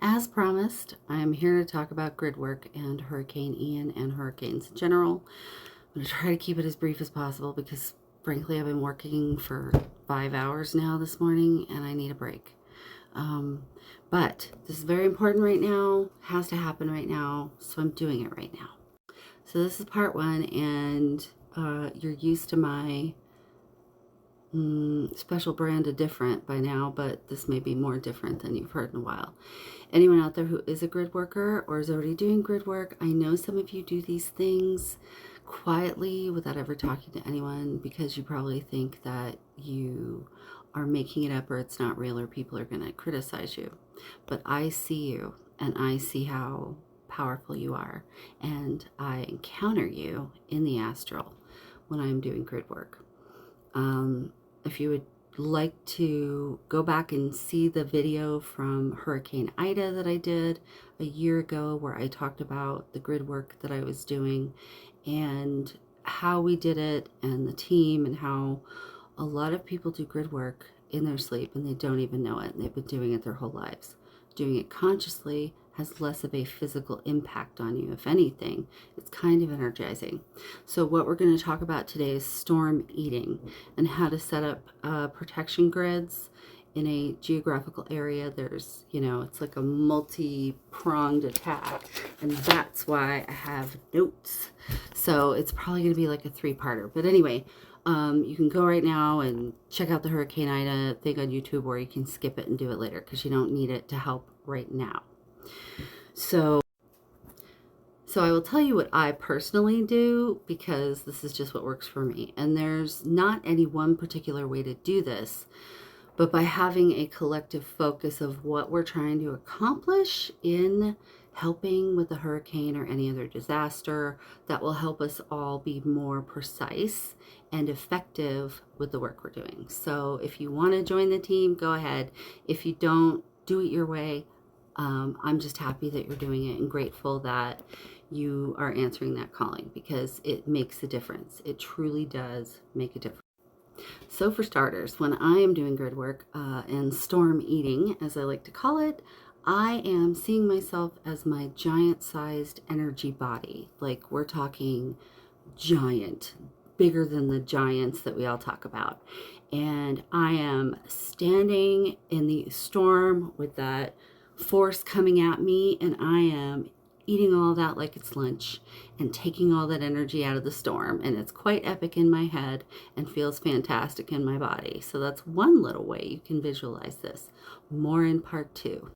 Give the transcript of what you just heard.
As promised, I am here to talk about Gridwork and Hurricane Ian and hurricanes in general. I'm going to try to keep it as brief as possible because, frankly, I've been working for 5 hours now this morning and I need a break. But this is very important right now, has to happen right now, so I'm doing it right now. So this is part one, and you're used to my special brand of different by now, but this may be more different than you've heard in a while. Anyone out there who is a grid worker or is already doing grid work, I know some of you do these things quietly without ever talking to anyone because you probably think that you are making it up or it's not real or people are going to criticize you. But I see you and I see how powerful you are, and I encounter you in the astral when I'm doing grid work. If you would like to go back and see the video from Hurricane Ida that I did a year ago where I talked about the grid work that I was doing and how we did it and the team, and how a lot of people do grid work in their sleep and they don't even know it, and they've been doing it their whole lives. Doing it consciously has less of a physical impact on you. If anything, it's kind of energizing. So what we're going to talk about today is storm eating and how to set up protection grids in a geographical area. There's, it's like a multi-pronged attack, and that's why I have notes. So it's probably going to be like a three-parter. But anyway, you can go right now and check out the Hurricane Ida thing on YouTube, or you can skip it and do it later because you don't need it to help right now. So I will tell you what I personally do because this is just what works for me. And there's not any one particular way to do this, but by having a collective focus of what we're trying to accomplish in helping with a hurricane or any other disaster, that will help us all be more precise and effective with the work we're doing. So if you want to join the team, go ahead. If you don't, do it your way. I'm just happy that you're doing it and grateful that you are answering that calling because it makes a difference. It truly does make a difference. So for starters, when I am doing grid work and storm eating, as I like to call it, I am seeing myself as my giant-sized energy body. Like, we're talking giant, bigger than the giants that we all talk about. And I am standing in the storm with that force coming at me, and I am eating all that like it's lunch and taking all that energy out of the storm, and it's quite epic in my head and feels fantastic in my body. So that's one little way you can visualize this. More in part two.